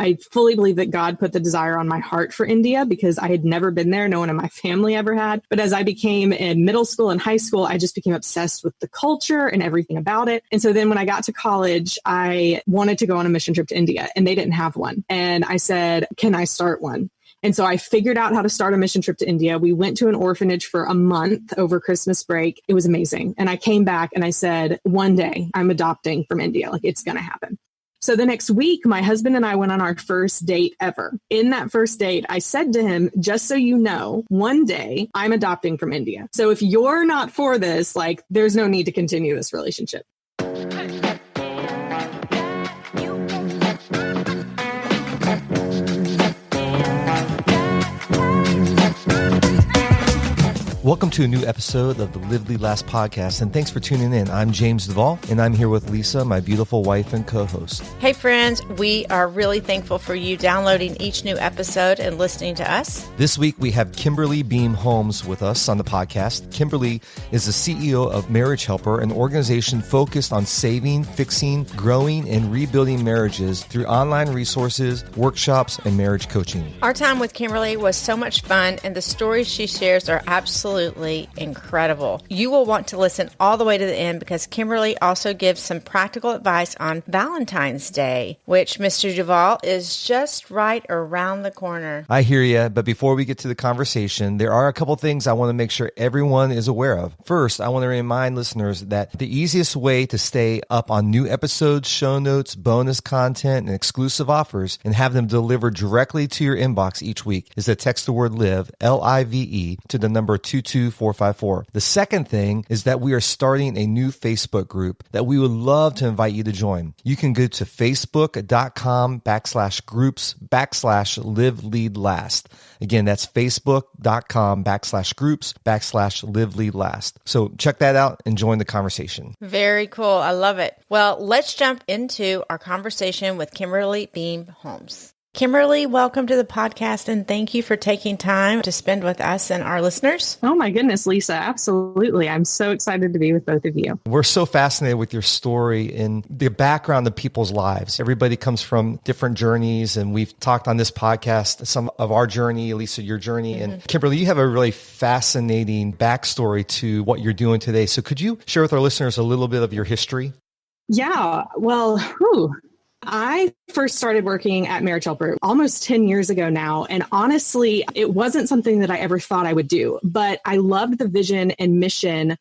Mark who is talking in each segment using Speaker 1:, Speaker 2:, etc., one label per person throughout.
Speaker 1: I fully believe that God put the desire on my heart for India because I had never been there. No one in my family ever had. But as I became in middle school and high school, I just became obsessed with the culture and everything about it. And so then when I got to college, I wanted to go on a mission trip to India and they didn't have one. And I said, can I start one? And so I figured out how to start a mission trip to India. We went to an orphanage for a month over Christmas break. It was amazing. And I came back and I said, one day I'm adopting from India. Like, it's going to happen. So the next week, my husband and I went on our first date ever. In that first date, I said to him, just so you know, one day I'm adopting from India. So if you're not for this, like, there's no need to continue this relationship.
Speaker 2: Welcome to a new episode of the Live Lead Last podcast, and thanks for tuning in. I'm James Duvall, and I'm here with Lisa, my beautiful wife and co-host.
Speaker 3: Hey friends, we are really thankful for you downloading each new episode and listening to us.
Speaker 2: This week we have Kimberly Beam Holmes with us on the podcast. Kimberly is the CEO of Marriage Helper, an organization focused on saving, fixing, growing, and rebuilding marriages through online resources, workshops, and marriage coaching.
Speaker 3: Our time with Kimberly was so much fun, and the stories she shares are absolutely incredible. You will want to listen all the way to the end because Kimberly also gives some practical advice on Valentine's Day, which, Mr. Duvall, is just right around the corner.
Speaker 2: I hear you, but before we get to the conversation, there are a couple things I want to make sure everyone is aware of. First, I want to remind listeners that the easiest way to stay up on new episodes, show notes, bonus content, and exclusive offers and have them delivered directly to your inbox each week is to text the word LIVE, L-I-V-E, to the number 22454. The second thing is that we are starting a new Facebook group that we would love to invite you to join. You can go to facebook.com/groups/live lead last. Again, that's facebook.com/groups/live lead last. So check that out and join the conversation.
Speaker 3: Very cool. I love it. Well, let's jump into our conversation with Kimberly Beam Holmes. Kimberly, welcome to the podcast, and thank you for taking time to spend with us and our listeners.
Speaker 1: Oh my goodness, Lisa. Absolutely. I'm so excited to be with both of you.
Speaker 2: We're so fascinated with your story and the background of people's lives. Everybody comes from different journeys, and we've talked on this podcast, some of our journey, Lisa, your journey. Mm-hmm. And Kimberly, you have a really fascinating backstory to what you're doing today. So could you share with our listeners a little bit of your history?
Speaker 1: Yeah, well, I first started working at Marriage Helper almost 10 years ago now. And honestly, it wasn't something that I ever thought I would do, but I loved the vision and mission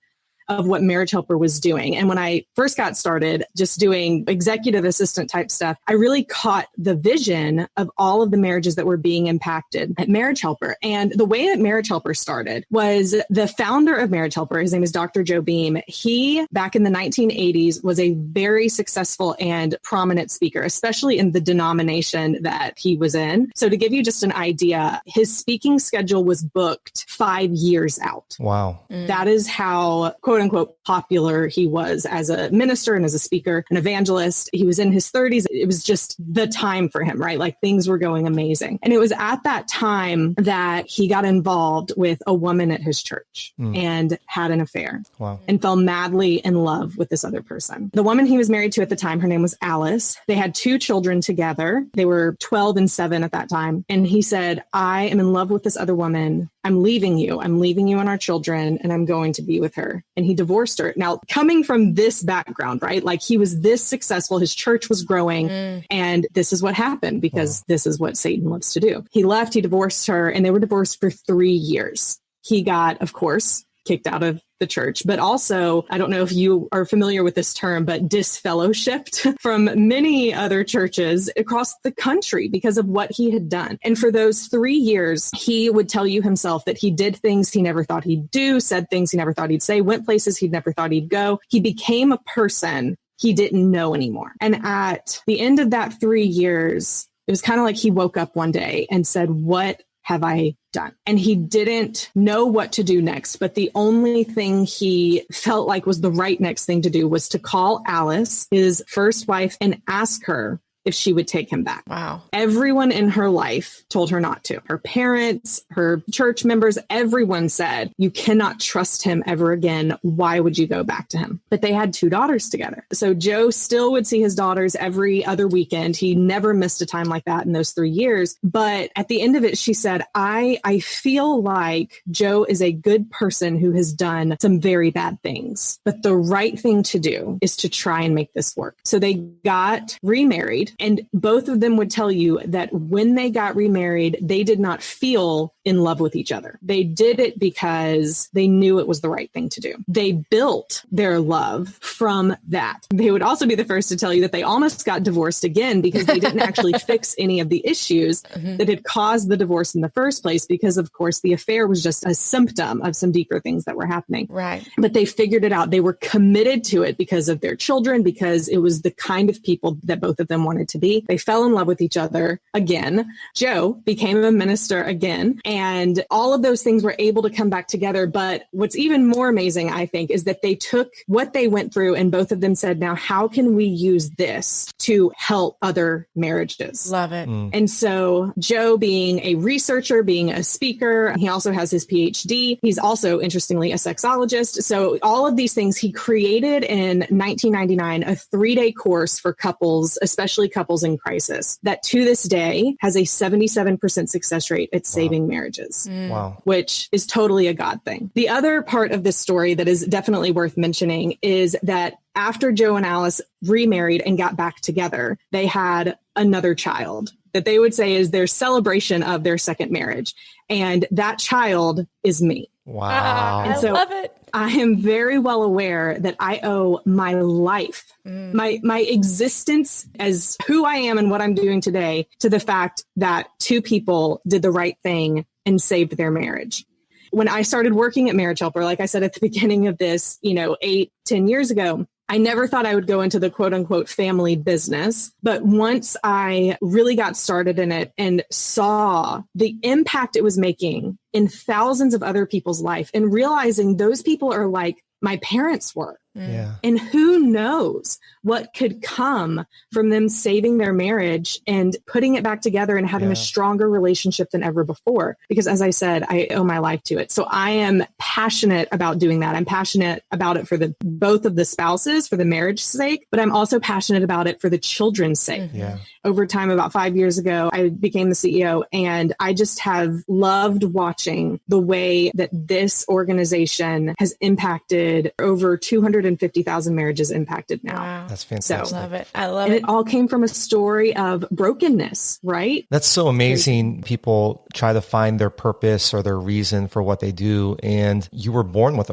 Speaker 1: of what Marriage Helper was doing. And when I first got started just doing executive assistant type stuff, I really caught the vision of all of the marriages that were being impacted at Marriage Helper. And the way that Marriage Helper started was the founder of Marriage Helper, his name is Dr. Joe Beam. He, back in the 1980s, was a very successful and prominent speaker, especially in the denomination that he was in. So to give you just an idea, his speaking schedule was booked 5 years out.
Speaker 2: Wow.
Speaker 1: That is how, quote unquote, popular he was as a minister and as a speaker, an evangelist. He was in his 30s. It was just the time for him, right? Like, things were going amazing. And it was at that time that he got involved with a woman at his church and had an affair.
Speaker 2: Wow.
Speaker 1: And fell madly in love with this other person. The woman he was married to at the time, her name was Alice. They had 2 children together. They were 12 and 7 at that time. And he said, I am in love with this other woman. I'm leaving you. I'm leaving you and our children, and I'm going to be with her. And he divorced her. Now, coming from this background, right? Like, he was this successful, his church was growing, and this is what happened because this is what Satan loves to do. He left, he divorced her, and they were divorced for 3 years. He got, of course, kicked out of the church, but also, I don't know if you are familiar with this term, but disfellowshipped from many other churches across the country because of what he had done. And for those 3 years, he would tell you himself that he did things he never thought he'd do, said things he never thought he'd say, went places he never thought he'd go. He became a person he didn't know anymore. And at the end of that 3 years, it was kind of like he woke up one day and said, what have I done? And he didn't know what to do next. But the only thing he felt like was the right next thing to do was to call Alice, his first wife, and ask her if she would take him back.
Speaker 3: Wow.
Speaker 1: Everyone in her life told her not to. Her parents, her church members, everyone said, you cannot trust him ever again. Why would you go back to him? But they had 2 daughters together. So Joe still would see his daughters every other weekend. He never missed a time like that in those 3 years. But at the end of it, she said, I feel like Joe is a good person who has done some very bad things, but the right thing to do is to try and make this work. So they got remarried, and both of them would tell you that when they got remarried, they did not feel in love with each other. They did it because they knew it was the right thing to do. They built their love from that. They would also be the first to tell you that they almost got divorced again because they didn't actually fix any of the issues that had caused the divorce in the first place, because of course the affair was just a symptom of some deeper things that were happening.
Speaker 3: Right.
Speaker 1: But they figured it out. They were committed to it because of their children, because it was the kind of people that both of them wanted to be. They fell in love with each other again. Joe became a minister again, and all of those things were able to come back together. But what's even more amazing, I think, is that they took what they went through and both of them said, now, how can we use this to help other marriages?
Speaker 3: Love it.
Speaker 1: And so Joe, being a researcher, being a speaker, he also has his PhD. He's also, interestingly, a sexologist. So all of these things, he created in 1999 a 3-day course for couples, especially couples in crisis, that to this day has a 77% success rate at saving marriages.
Speaker 2: Wow.
Speaker 1: Which is totally a God thing. The other part of this story that is definitely worth mentioning is that after Joe and Alice remarried and got back together, they had another child that they would say is their celebration of their second marriage. And that child is me.
Speaker 2: Wow.
Speaker 1: And so
Speaker 3: I love it.
Speaker 1: I am very well aware that I owe my life, my existence as who I am and what I'm doing today, to the fact that 2 people did the right thing and saved their marriage. When I started working at Marriage Helper, like I said at the beginning of this, 8-10 years ago, I never thought I would go into the quote unquote family business. But once I really got started in it and saw the impact it was making in thousands of other people's life, and realizing those people are like my parents were.
Speaker 2: Yeah.
Speaker 1: And who knows what could come from them saving their marriage and putting it back together and having a stronger relationship than ever before. Because as I said, I owe my life to it. So I am passionate about doing that. I'm passionate about it for both of the spouses, for the marriage's sake, but I'm also passionate about it for the children's sake.
Speaker 2: Yeah.
Speaker 1: Over time, about 5 years ago, I became the CEO, and I just have loved watching the way that this organization has impacted over 250,000 marriages impacted now.
Speaker 3: Wow.
Speaker 2: That's fantastic.
Speaker 3: I love it. I love
Speaker 1: And
Speaker 3: it.
Speaker 1: it all came from a story of brokenness, right?
Speaker 2: That's so amazing. People try to find their purpose or their reason for what they do. And you were born with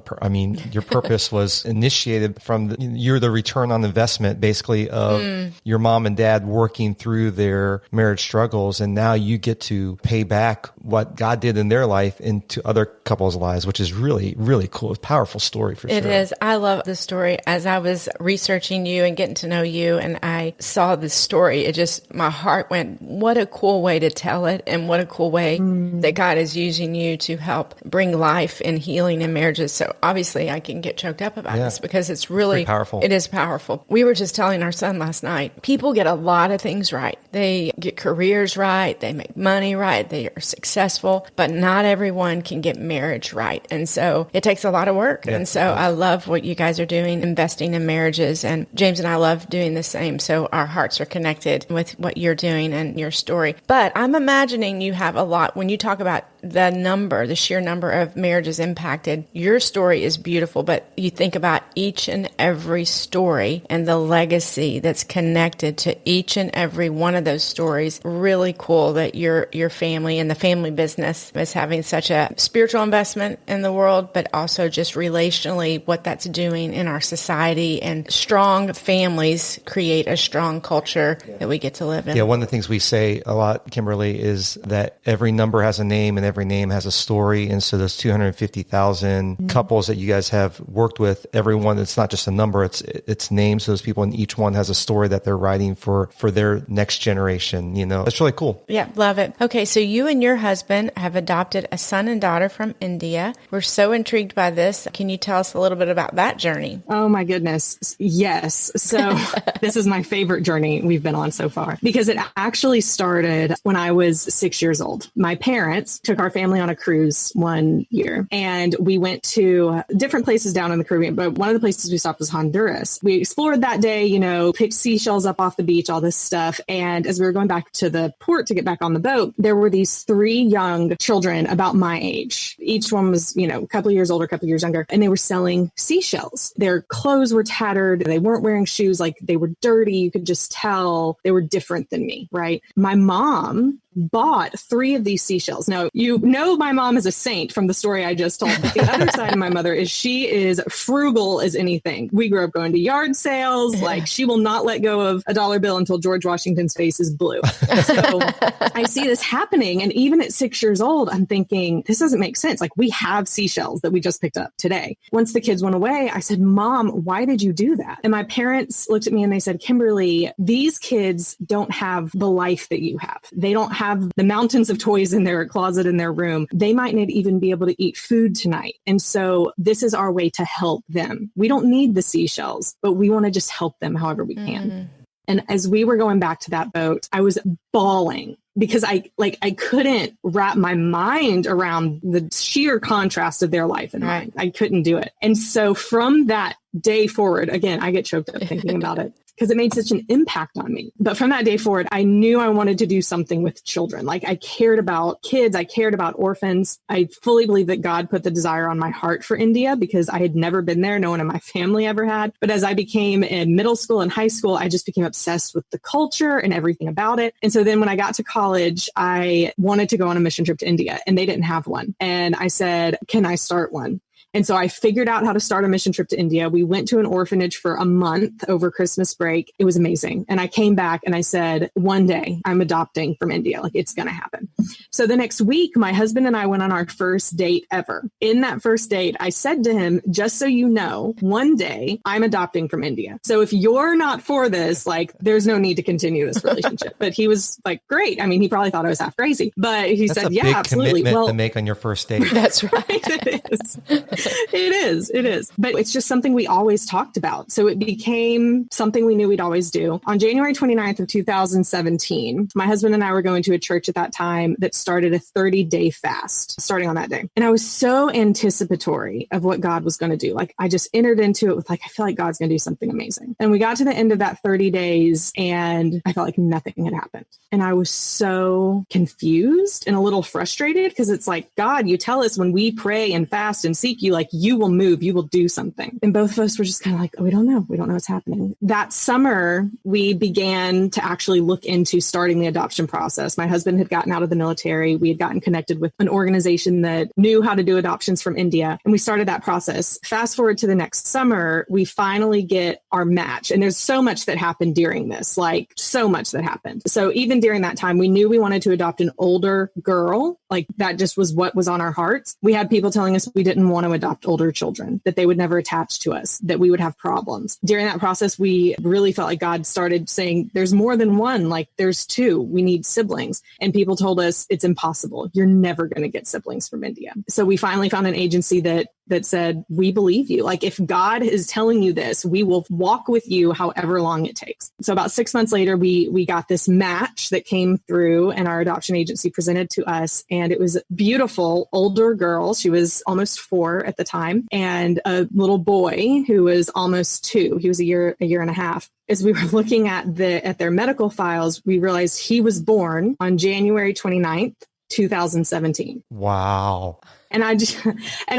Speaker 2: your purpose was initiated from you're the return on investment, basically, of your mom and dad working through their marriage struggles. And now you get to pay back what God did in their life into other couples' lives, which is really, really cool. It's a powerful story for sure.
Speaker 3: It is. I love the story. As I was researching you and getting to know you, and I saw this story, my heart went, what a cool way to tell it, and what a cool way that God is using you to help bring life and healing in marriages. So obviously I can get choked up about this because it's really
Speaker 2: powerful.
Speaker 3: It is powerful. We were just telling our son last night, people get a lot of things right. They get careers right. They make money right. They are successful, but not everyone can get marriage right. And so it takes a lot of work.
Speaker 2: Yeah,
Speaker 3: and so I love what you guys are doing, investing in marriages. And James and I love doing the same. So our hearts are connected with what you're doing and your story. But I'm imagining you have a lot, when you talk about the sheer number of marriages impacted, your story is beautiful, but you think about each and every story and the legacy that's connected to each and every one of those stories. Really cool that your family and the family business is having such a spiritual investment in the world, but also just relationally what that's doing in our society. And strong families create a strong culture that we get to live in.
Speaker 2: Yeah, one of the things we say a lot, Kimberly, is that every number has a name and every every name has a story. And so those 250,000 couples that you guys have worked with, everyone, it's not just a number, it's names, those people, and each one has a story that they're writing for their next generation. That's really cool.
Speaker 3: Yeah, love it. Okay, so you and your husband have adopted a son and daughter from India. We're so intrigued by this. Can you tell us a little bit about that journey?
Speaker 1: Oh my goodness. Yes. So this is my favorite journey we've been on so far, because it actually started when I was 6 years old. My parents took our family on a cruise one year, and we went to different places down in the Caribbean, but one of the places we stopped was Honduras. We explored that day, picked seashells up off the beach, all this stuff. And as we were going back to the port to get back on the boat, there were these 3 young children about my age. Each one was, a couple of years older, a couple of years younger, and they were selling seashells. Their clothes were tattered. They weren't wearing shoes. Like, they were dirty. You could just tell they were different than me, right? My mom bought 3 of these seashells. Now, my mom is a saint from the story I just told, but the other side of my mother is she is frugal as anything. We grew up going to yard sales. Like, she will not let go of a dollar bill until George Washington's face is blue. So I see this happening. And even at 6 years old, I'm thinking, this doesn't make sense. Like, we have seashells that we just picked up today. Once the kids went away, I said, Mom, why did you do that? And my parents looked at me and they said, Kimberly, these kids don't have the life that you have. They don't have the mountains of toys in their closet in their room. They might not even be able to eat food tonight. And so this is our way to help them. We don't need the seashells, but we want to just help them however we can. And as we were going back to that boat, I was bawling because I couldn't wrap my mind around the sheer contrast of their life and mine. I couldn't do it. And so from that day forward, again, I get choked up thinking about it, because it made such an impact on me. But from that day forward, I knew I wanted to do something with children. Like, I cared about kids. I cared about orphans. I fully believe that God put the desire on my heart for India because I had never been there. No one in my family ever had. But as I became in middle school and high school, I just became obsessed with the culture and everything about it. And so then when I got to college, I wanted to go on a mission trip to India, and they didn't have one. And I said, can I start one? And so I figured out how to start a mission trip to India. We went to an orphanage for a month over Christmas break. It was amazing. And I came back and I said, one day I'm adopting from India. Like, it's going to happen. So the next week, my husband and I went on our first date ever. In that first date, I said to him, just so you know, one day I'm adopting from India. So if you're not for this, like, there's no need to continue this relationship. But he was like, great. I mean, he probably thought I was half crazy, but he said, yeah, absolutely.
Speaker 2: Commitment to make on your first date.
Speaker 3: That's right.
Speaker 1: It is. It is. But it's just something we always talked about. So it became something we knew we'd always do. On January 29th of 2017, my husband and I were going to a church at that time that started a 30-day fast starting on that day. And I was so anticipatory of what God was going to do. Like, I just entered into it with I feel like God's going to do something amazing. And we got to the end of that 30 days and I felt like nothing had happened. And I was so confused and a little frustrated because it's like, God, you tell us when we pray and fast and seek you, like, you will move, you will do something. And both of us were just kind of like, oh, we don't know. We don't know what's happening. That summer, we began to actually look into starting the adoption process. My husband had gotten out of the military. We had gotten connected with an organization that knew how to do adoptions from India. And we started that process. Fast forward to the next summer, we finally get our match. And there's so much that happened during this, like so much that happened. So even during that time, we knew we wanted to adopt an older girl. Like, that just was what was on our hearts. We had people telling us we didn't want to adopt older children, that they would never attach to us, that we would have problems. During that process, we really felt like God started saying, there's more than one, like there's 2, we need siblings. And people told us it's impossible. You're never going to get siblings from India. So we finally found an agency that said, we believe you. Like, if God is telling you this, we will walk with you however long it takes. So about 6 months later, we got this match that came through and our adoption agency presented to us. And it was a beautiful older girl. She was almost 4 at the time, and a little boy who was almost 2. He was a year and a half. As we were looking at their medical files, we realized he was born on January 29th, 2017.
Speaker 2: Wow.
Speaker 1: And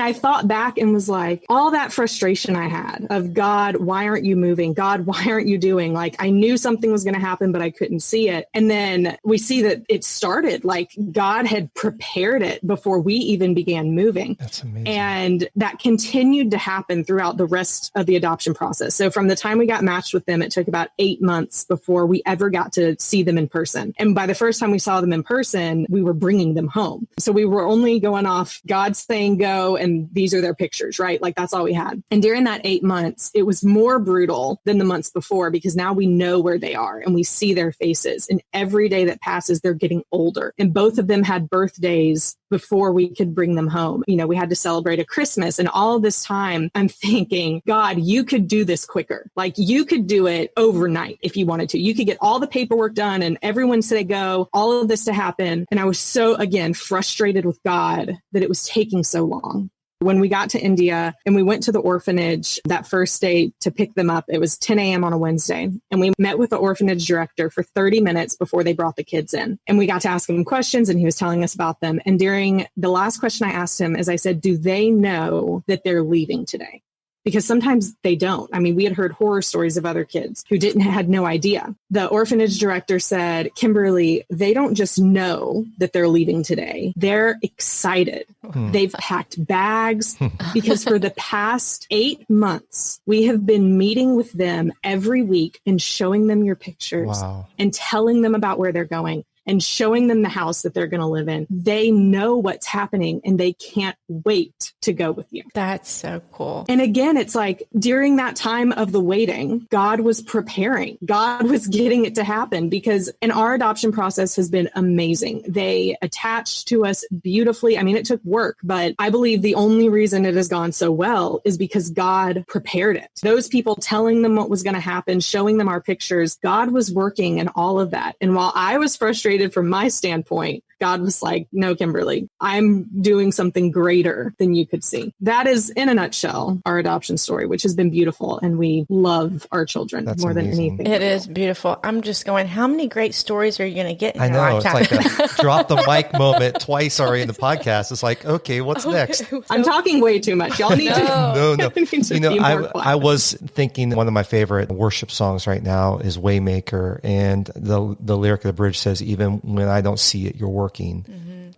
Speaker 1: I thought back and was like, all that frustration I had of God, why aren't you moving? God, why aren't you doing? Like, I knew something was going to happen, but I couldn't see it. And then we see that it started, like God had prepared it before we even began moving.
Speaker 2: That's amazing.
Speaker 1: And that continued to happen throughout the rest of the adoption process. So from the time we got matched with them, it took about 8 months before we ever got to see them in person. And by the first time we saw them in person, we were bringing them home. So we were only going off God saying go, and these are their pictures, right? Like that's all we had. And during that 8 months, it was more brutal than the months before because now we know where they are and we see their faces. And every day that passes, they're getting older. And both of them had birthdays before we could bring them home. You know, we had to celebrate a Christmas, and all this time I'm thinking, God, you could do this quicker. Like you could do it overnight if you wanted to. You could get all the paperwork done and everyone said go, all of this to happen. And I was so, again, frustrated with God that it was taking so long. When we got to India and we went to the orphanage that first day to pick them up, it was 10 a.m. on a Wednesday. And we met with the orphanage director for 30 minutes before they brought the kids in. And we got to ask him questions and he was telling us about them. And during the last question I asked him is I said, do they know that they're leaving today? Because sometimes they don't. I mean, we had heard horror stories of other kids who had no idea. The orphanage director said, Kimberly, they don't just know that they're leaving today. They're excited. They've packed bags because for the past 8 months, we have been meeting with them every week and showing them your pictures and telling them about where they're going and showing them the house that they're going to live in. They know what's happening and they can't wait to go with you.
Speaker 3: That's so cool.
Speaker 1: And again, it's like during that time of the waiting, God was preparing. God was getting it to happen and our adoption process has been amazing. They attached to us beautifully. I mean, it took work, but I believe the only reason it has gone so well is because God prepared it. Those people telling them what was going to happen, showing them our pictures, God was working in all of that. And while I was frustrated from my standpoint, God was like, no, Kimberly, I'm doing something greater than you could see. That is, in a nutshell, our adoption story, which has been beautiful. And we love our children more than anything.
Speaker 3: It is beautiful. I'm just going, how many great stories are you going to get in your
Speaker 2: lifetime?
Speaker 3: It's
Speaker 2: like a drop the mic moment twice already in the podcast. It's like, okay, what's next?
Speaker 1: I'm talking way too much. Y'all need
Speaker 2: No.
Speaker 1: to be more quiet.
Speaker 2: I was thinking one of my favorite worship songs right now is Waymaker. And the lyric of the bridge says, even when I don't see it, you're working.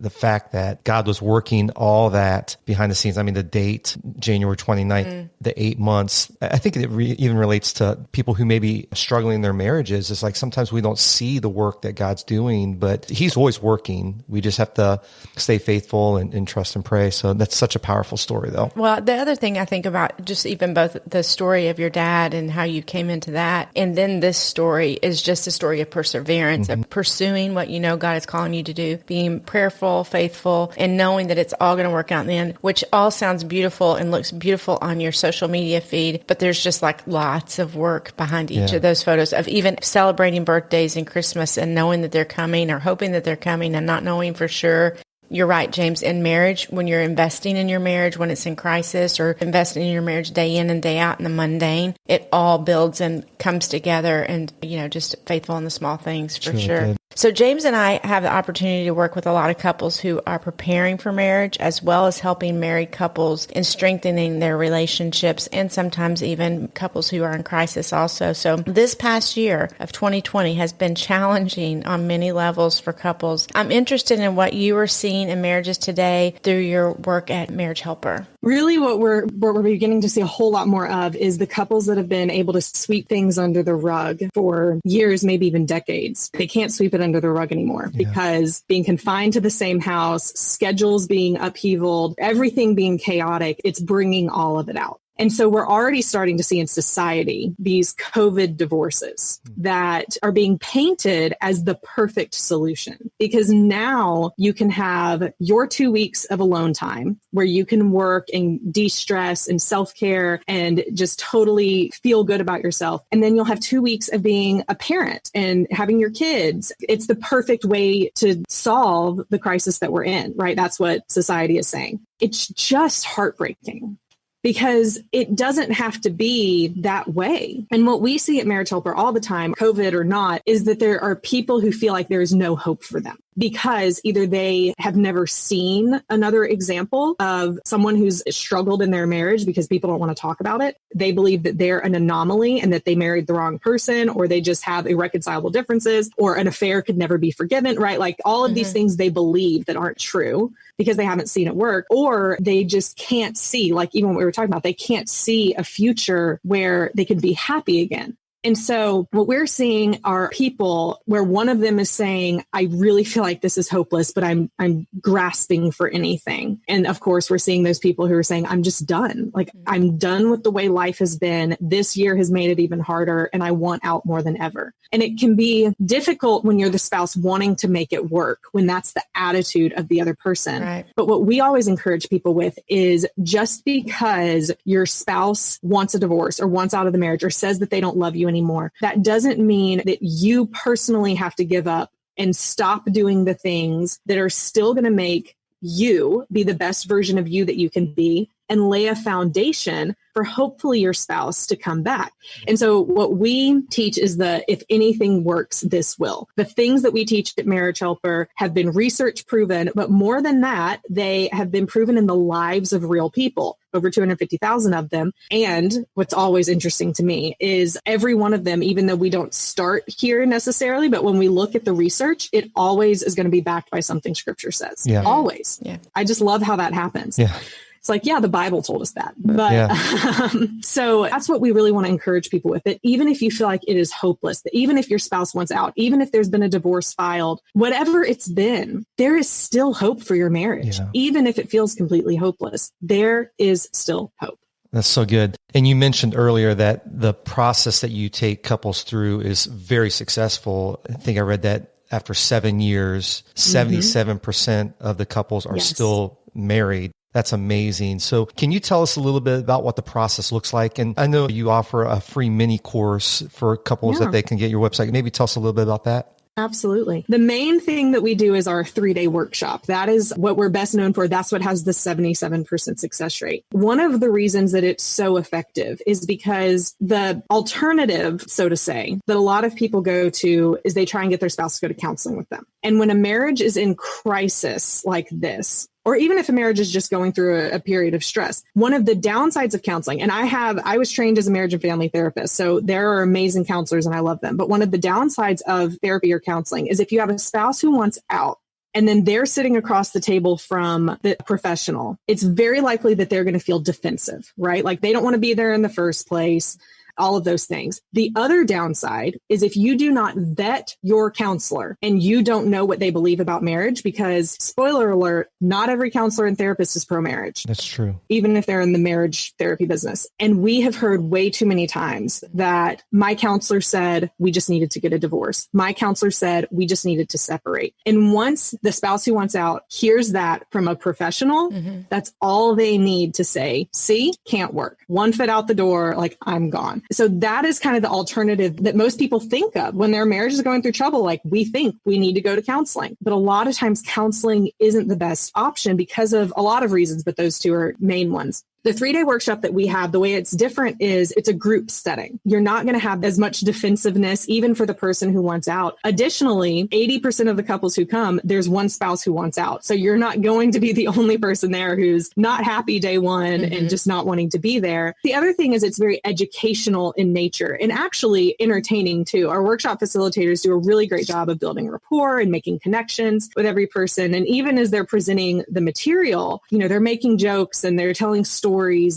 Speaker 2: The fact that God was working all that behind the scenes. I mean, the date, January 29th, the 8 months, I think it even relates to people who may be struggling in their marriages. It's like sometimes we don't see the work that God's doing, but he's always working. We just have to stay faithful and trust and pray. So that's such a powerful story, though.
Speaker 3: Well, the other thing I think about, just even both the story of your dad and how you came into that, and then this story is just a story of perseverance, of pursuing what you know God is calling you to do, being prayerful, faithful, and knowing that it's all going to work out in the end, which all sounds beautiful and looks beautiful on your social media feed. But there's just like lots of work behind each of those photos of even celebrating birthdays and Christmas and knowing that they're coming or hoping that they're coming and not knowing for sure. You're right, James. In marriage, when you're investing in your marriage, when it's in crisis, or investing in your marriage day in and day out in the mundane, it all builds and comes together, and, just faithful in the small things for sure. Good. So James and I have the opportunity to work with a lot of couples who are preparing for marriage, as well as helping married couples in strengthening their relationships, and sometimes even couples who are in crisis also. So this past year of 2020 has been challenging on many levels for couples. I'm interested in what you are seeing in marriages today through your work at Marriage Helper.
Speaker 1: Really what we're beginning to see a whole lot more of is the couples that have been able to sweep things under the rug for years, maybe even decades. They can't sweep it under the rug anymore because being confined to the same house, schedules being upheavaled, everything being chaotic, it's bringing all of it out. And so we're already starting to see in society these COVID divorces that are being painted as the perfect solution, because now you can have your 2 weeks of alone time where you can work and de-stress and self-care and just totally feel good about yourself. And then you'll have 2 weeks of being a parent and having your kids. It's the perfect way to solve the crisis that we're in, right? That's what society is saying. It's just heartbreaking, because it doesn't have to be that way. And what we see at Marriage Helper all the time, COVID or not, is that there are people who feel like there is no hope for them. because either they have never seen another example of someone who's struggled in their marriage because people don't want to talk about it. They believe that they're an anomaly and that they married the wrong person, or they just have irreconcilable differences, or an affair could never be forgiven, right? Like all of these things they believe that aren't true because they haven't seen it work, or they just can't see, like even what we were talking about, they can't see a future where they can be happy again. And so what we're seeing are people where one of them is saying, I really feel like this is hopeless, but I'm grasping for anything. And of course, we're seeing those people who are saying, I'm just done. Like, I'm done with the way life has been. This year has made it even harder, and I want out more than ever. And it can be difficult when you're the spouse wanting to make it work, when that's the attitude of the other person. Right. But what we always encourage people with is, just because your spouse wants a divorce or wants out of the marriage or says that they don't love you anymore, that doesn't mean that you personally have to give up and stop doing the things that are still going to make you be the best version of you that you can be, and lay a foundation for hopefully your spouse to come back. And so what we teach is if anything works, this will. The things that we teach at Marriage Helper have been research proven, but more than that, they have been proven in the lives of real people, over 250,000 of them. And what's always interesting to me is every one of them, even though we don't start here necessarily, but when we look at the research, it always is going to be backed by something Scripture says. Yeah. Always. Yeah. I just love how that happens. Yeah. It's like, yeah, the Bible told us that. But so that's what we really want to encourage people with, that even if you feel like it is hopeless, that even if your spouse wants out, even if there's been a divorce filed, whatever it's been, there is still hope for your marriage. Yeah. Even if it feels completely hopeless, there is still hope.
Speaker 2: That's so good. And you mentioned earlier that the process that you take couples through is very successful. I think I read that after 7 years, 77% of the couples are still married. That's amazing. So can you tell us a little bit about what the process looks like? And I know you offer a free mini course for couples that they can get your website. Maybe tell us a little bit about that.
Speaker 1: Absolutely. The main thing that we do is our 3-day workshop. That is what we're best known for. That's what has the 77% success rate. One of the reasons that it's so effective is because the alternative, so to say, that a lot of people go to is they try and get their spouse to go to counseling with them. And when a marriage is in crisis like this, or even if a marriage is just going through a period of stress, one of the downsides of counseling, and I was trained as a marriage and family therapist, so there are amazing counselors and I love them. But one of the downsides of therapy or counseling is if you have a spouse who wants out, and then they're sitting across the table from the professional, it's very likely that they're going to feel defensive, right? Like they don't want to be there in the first place. All of those things. The other downside is if you do not vet your counselor and you don't know what they believe about marriage, because spoiler alert, not every counselor and therapist is pro-marriage.
Speaker 2: That's true.
Speaker 1: Even if they're in the marriage therapy business. And we have heard way too many times that my counselor said we just needed to get a divorce. My counselor said we just needed to separate. And once the spouse who wants out hears that from a professional, that's all they need to say, see, can't work. One foot out the door, like I'm gone. So that is kind of the alternative that most people think of when their marriage is going through trouble. Like we think we need to go to counseling, but a lot of times counseling isn't the best option because of a lot of reasons, but those two are main ones. The 3-day workshop that we have, the way it's different is it's a group setting. You're not going to have as much defensiveness, even for the person who wants out. Additionally, 80% of the couples who come, there's one spouse who wants out. So you're not going to be the only person there who's not happy day one and just not wanting to be there. The other thing is it's very educational in nature and actually entertaining too. Our workshop facilitators do a really great job of building rapport and making connections with every person. And even as they're presenting the material, they're making jokes and they're telling stories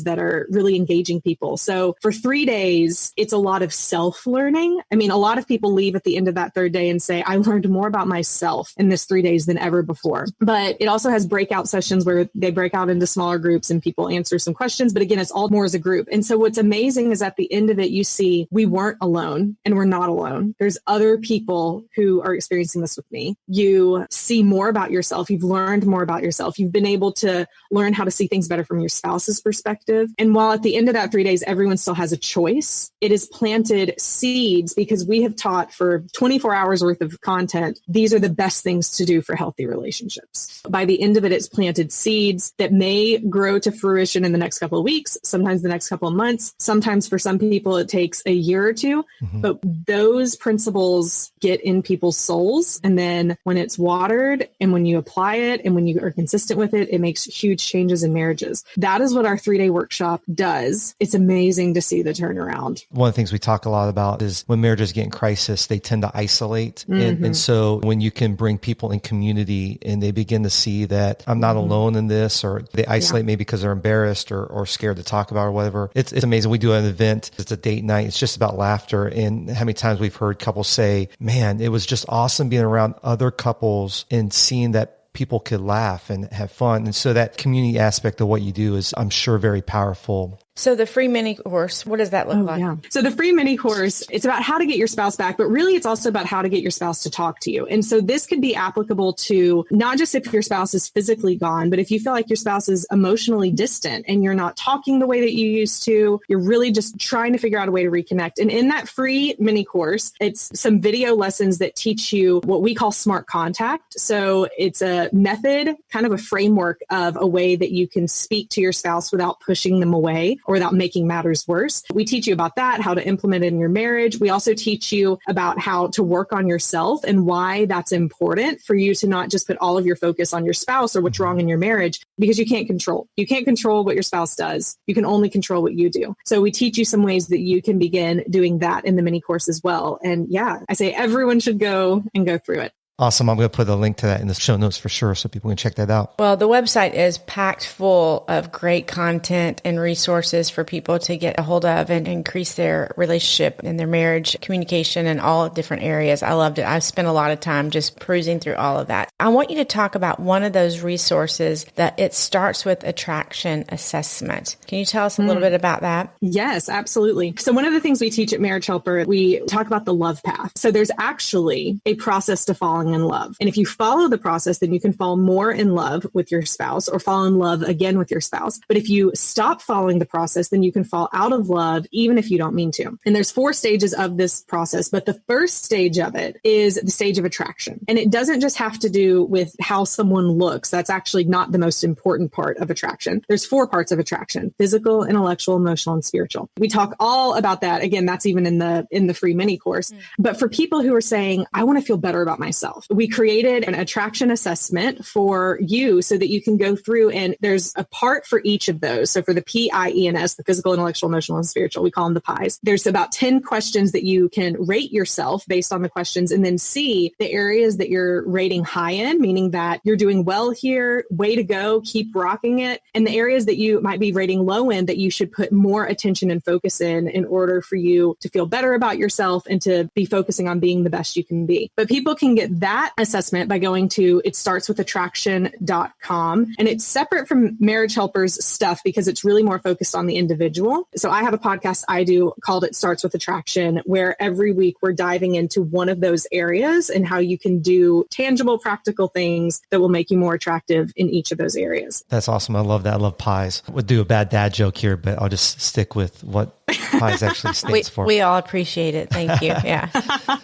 Speaker 1: that are really engaging people. So for 3 days, it's a lot of self-learning. I mean, a lot of people leave at the end of that 3rd day and say, I learned more about myself in this 3 days than ever before. But it also has breakout sessions where they break out into smaller groups and people answer some questions. But again, it's all more as a group. And so what's amazing is at the end of it, you see we weren't alone and we're not alone. There's other people who are experiencing this with me. You see more about yourself. You've learned more about yourself. You've been able to learn how to see things better from your spouse's person's perspective. And while at the end of that 3 days, everyone still has a choice, it has planted seeds because we have taught for 24 hours worth of content. These are the best things to do for healthy relationships. By the end of it, it's planted seeds that may grow to fruition in the next couple of weeks, sometimes the next couple of months. Sometimes for some people, it takes a year or two, but those principles get in people's souls. And then when it's watered and when you apply it and when you are consistent with it, it makes huge changes in marriages. That is what our 3-day workshop does. It's amazing to see the turnaround.
Speaker 2: One of the things we talk a lot about is when marriages get in crisis, they tend to isolate. And so when you can bring people in community and they begin to see that I'm not alone in this, or they isolate maybe because they're embarrassed or scared to talk about it or whatever. It's amazing. We do an event. It's a date night. It's just about laughter. And how many times we've heard couples say, man, it was just awesome being around other couples and seeing that people could laugh and have fun. And so that community aspect of what you do is, I'm sure, very powerful.
Speaker 3: So the free mini course, what does that look like?
Speaker 1: Yeah. So the free mini course, it's about how to get your spouse back, but really it's also about how to get your spouse to talk to you. And so this could be applicable to not just if your spouse is physically gone, but if you feel like your spouse is emotionally distant and you're not talking the way that you used to, you're really just trying to figure out a way to reconnect. And in that free mini course, it's some video lessons that teach you what we call smart contact. So it's a method, kind of a framework of a way that you can speak to your spouse without pushing them away or without making matters worse. We teach you about that, how to implement it in your marriage. We also teach you about how to work on yourself and why that's important for you to not just put all of your focus on your spouse or what's wrong in your marriage, because you can't control. You can't control what your spouse does. You can only control what you do. So we teach you some ways that you can begin doing that in the mini course as well. And yeah, I say everyone should go through it.
Speaker 2: Awesome. I'm going to put a link to that in the show notes for sure, so people can check that out.
Speaker 3: Well, the website is packed full of great content and resources for people to get a hold of and increase their relationship and their marriage, communication, in all different areas. I loved it. I've spent a lot of time just perusing through all of that. I want you to talk about one of those resources that it starts with attraction assessment. Can you tell us a little bit about that?
Speaker 1: Yes, absolutely. So one of the things we teach at Marriage Helper, we talk about the love path. So there's actually a process to falling in love. And if you follow the process, then you can fall more in love with your spouse or fall in love again with your spouse. But if you stop following the process, then you can fall out of love, even if you don't mean to. And there's 4 stages of this process, but the first stage of it is the stage of attraction. And it doesn't just have to do with how someone looks. That's actually not the most important part of attraction. There's 4 parts of attraction: physical, intellectual, emotional, and spiritual. We talk all about that. Again, that's even in the free mini course. But for people who are saying, I want to feel better about myself, we created an attraction assessment for you so that you can go through, and there's a part for each of those. So for the PIENS, the physical, intellectual, emotional, and spiritual, we call them the pies. There's about 10 questions that you can rate yourself based on the questions, and then see the areas that you're rating high in, meaning that you're doing well here, way to go, keep rocking it. And the areas that you might be rating low in, that you should put more attention and focus in order for you to feel better about yourself and to be focusing on being the best you can be. But people can get that assessment by going to itstartswithattraction.com. And it's separate from Marriage Helper's stuff because it's really more focused on the individual. So I have a podcast I do called It Starts With Attraction, where every week we're diving into one of those areas and how you can do tangible, practical things that will make you more attractive in each of those areas.
Speaker 2: That's awesome. I love that. I love pies. I would do a bad dad joke here, but I'll just stick with what pies actually stands for.
Speaker 3: We all appreciate it. Thank you. Yeah.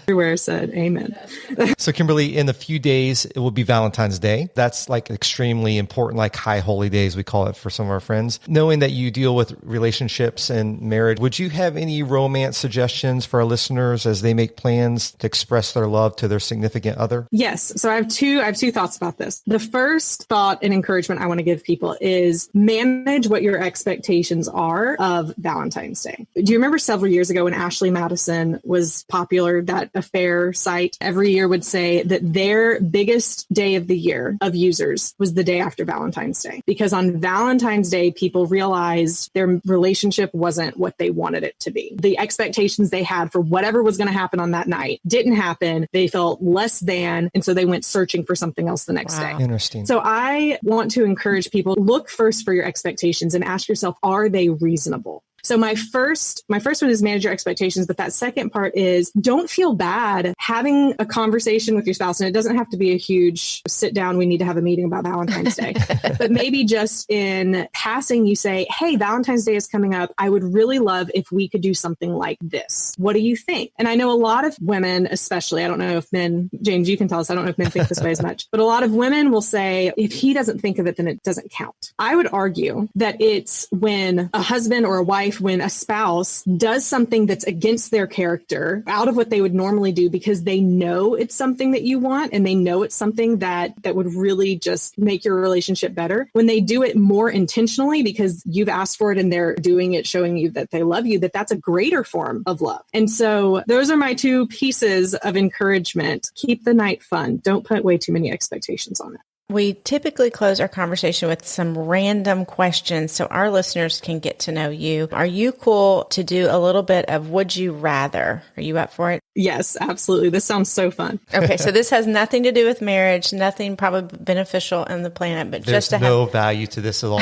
Speaker 1: Everywhere said amen.
Speaker 2: So Kimberly, in a few days, it will be Valentine's Day. That's like extremely important, like high holy days, we call it for some of our friends. Knowing that you deal with relationships and marriage, would you have any romance suggestions for our listeners as they make plans to express their love to their significant other?
Speaker 1: Yes. So I have two thoughts about this. The first thought and encouragement I want to give people is manage what your expectations are of Valentine's Day. Do you remember several years ago when Ashley Madison was popular, that affair site every year would say that their biggest day of the year of users was the day after Valentine's Day? Because on Valentine's Day, people realized their relationship wasn't what they wanted it to be. The expectations they had for whatever was going to happen on that night didn't happen. They felt less than, and so they went searching for something else the next day.
Speaker 2: Interesting.
Speaker 1: So I want to encourage people, look first for your expectations and ask yourself, are they reasonable? So my first one is manage your expectations, but that second part is don't feel bad having a conversation with your spouse. And it doesn't have to be a huge sit down. We need to have a meeting about Valentine's Day, but maybe just in passing, you say, hey, Valentine's Day is coming up. I would really love if we could do something like this. What do you think? And I know a lot of women, especially, I don't know if men, James, you can tell us, I don't know if men think this way as much, but a lot of women will say, if he doesn't think of it, then it doesn't count. I would argue that it's when a husband or a wife, when a spouse does something that's against their character, out of what they would normally do, because they know it's something that you want and they know it's something that would really just make your relationship better. When they do it more intentionally because you've asked for it and they're doing it, showing you that they love you, that's a greater form of love. And so those are my two pieces of encouragement. Keep the night fun. Don't put way too many expectations on it.
Speaker 3: We typically close our conversation with some random questions so our listeners can get to know you. Are you cool to do a little bit of would you rather? Are you up for it?
Speaker 1: Yes, absolutely. This sounds so fun.
Speaker 3: Okay, so this has nothing to do with marriage, nothing probably beneficial in the planet, but
Speaker 2: there's
Speaker 3: just to
Speaker 2: no value to this at all,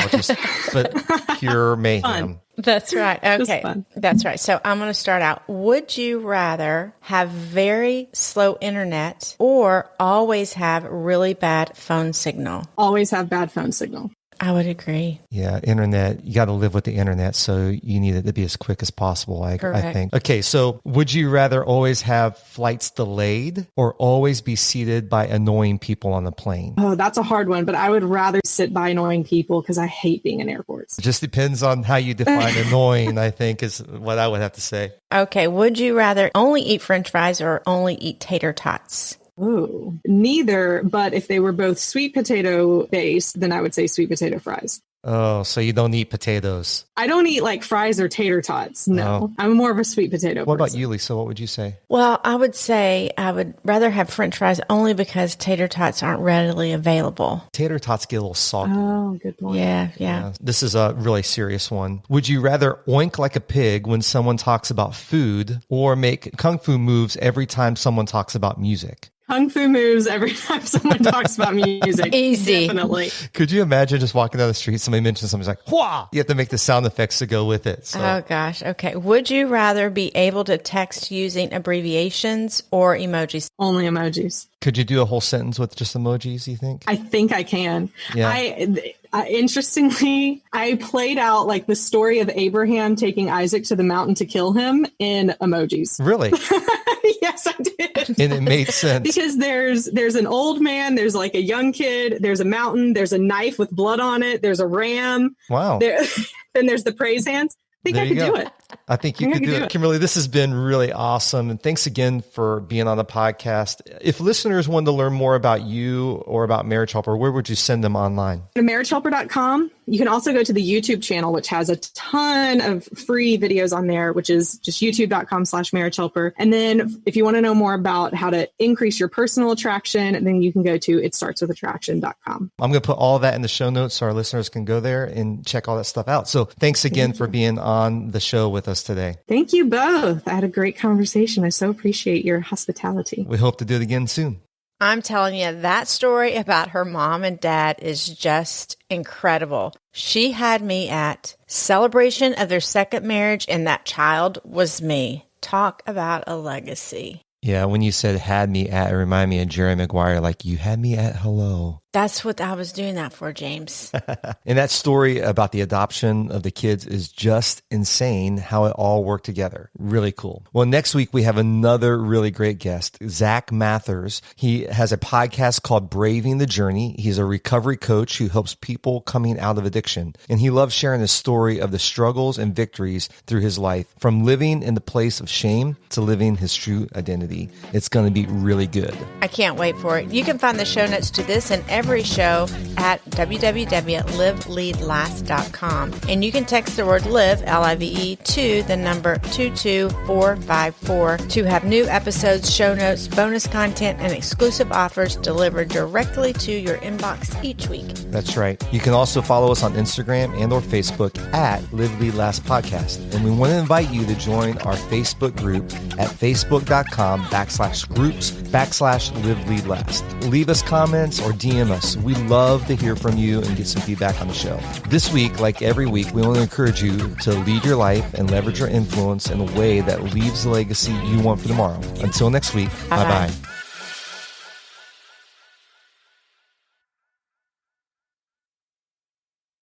Speaker 2: but pure mayhem.
Speaker 1: Fun.
Speaker 3: That's right. Okay. That's right. So I'm going to start out. Would you rather have very slow internet or always have really bad phone signal?
Speaker 1: Always have bad phone signal.
Speaker 3: I would agree.
Speaker 2: Yeah, internet, you got to live with the internet, so you need it to be as quick as possible, I think. Okay, so would you rather always have flights delayed or always be seated by annoying people on the plane?
Speaker 1: Oh, that's a hard one, but I would rather sit by annoying people because I hate being in airports.
Speaker 2: It just depends on how you define annoying, I think, is what I would have to say.
Speaker 3: Okay, would you rather only eat French fries or only eat tater tots?
Speaker 1: Oh, neither. But if they were both sweet potato based, then I would say sweet potato fries.
Speaker 2: Oh, so you don't eat potatoes.
Speaker 1: I don't eat like fries or tater tots. No, I'm more of a sweet potato
Speaker 2: What
Speaker 1: person.
Speaker 2: about you, Lisa? What would you say?
Speaker 3: Well, I would say I would rather have French fries only because tater tots aren't readily available.
Speaker 2: Tater tots get a little soggy.
Speaker 1: Oh, good point.
Speaker 3: Yeah.
Speaker 2: This is a really serious one. Would you rather oink like a pig when someone talks about food or make kung fu moves every time someone talks about music?
Speaker 1: Kung fu moves every time someone talks about music.
Speaker 3: Easy.
Speaker 1: Definitely.
Speaker 2: Could you imagine just walking down the street, somebody mentions something's like, "Hua!" You have to make the sound effects to go with it. So.
Speaker 3: Oh, gosh. Okay. Would you rather be able to text using abbreviations or emojis?
Speaker 1: Only emojis.
Speaker 2: Could you do a whole sentence with just emojis, you think?
Speaker 1: I think I can.
Speaker 2: Yeah.
Speaker 1: Interestingly, I played out like the story of Abraham taking Isaac to the mountain to kill him in emojis.
Speaker 2: Really?
Speaker 1: Yes, I did.
Speaker 2: And it made sense.
Speaker 1: Because there's an old man, there's like a young kid, there's a mountain, there's a knife with blood on it, there's a ram.
Speaker 2: Wow.
Speaker 1: Then there's the praise hands. I think I could do it.
Speaker 2: I think you could do it. Kimberly, this has been really awesome. And thanks again for being on the podcast. If listeners wanted to learn more about you or about Marriage Helper, where would you send them online?
Speaker 1: To marriagehelper.com. You can also go to the YouTube channel, which has a ton of free videos on there, which is just youtube.com/marriagehelper. And then if you want to know more about how to increase your personal attraction, then you can go to itstartswithattraction.com.
Speaker 2: I'm going to put all that in the show notes so our listeners can go there and check all that stuff out. So thanks again for being on the show with us today.
Speaker 1: Thank you both. I had a great conversation. I so appreciate your hospitality.
Speaker 2: We hope to do it again soon.
Speaker 3: I'm telling you, that story about her mom and dad is just incredible. She had me at celebration of their second marriage, and that child was me. Talk about a legacy.
Speaker 2: Yeah, when you said had me at, it reminded me of Jerry Maguire, like you had me at hello.
Speaker 3: That's what I was doing that for, James.
Speaker 2: And that story about the adoption of the kids is just insane how it all worked together. Really cool. Well, next week we have another really great guest, Zach Mathers. He has a podcast called Braving the Journey. He's a recovery coach who helps people coming out of addiction. And he loves sharing the story of the struggles and victories through his life, from living in the place of shame to living his true identity. It's going to be really good.
Speaker 3: I can't wait for it. You can find the show notes to this and every show at www.liveleadlast.com. And you can text the word live, L-I-V-E, to the number 22454 to have new episodes, show notes, bonus content, and exclusive offers delivered directly to your inbox each week.
Speaker 2: That's right. You can also follow us on Instagram and or Facebook at Live Lead Last Podcast. And we want to invite you to join our Facebook group at facebook.com/groups/Live Lead Last. Leave us comments or DM us. us. We love to hear from you and get some feedback on the show. This week, like every week, we want to encourage you to lead your life and leverage your influence in a way that leaves the legacy you want for tomorrow. Until next week, bye-bye.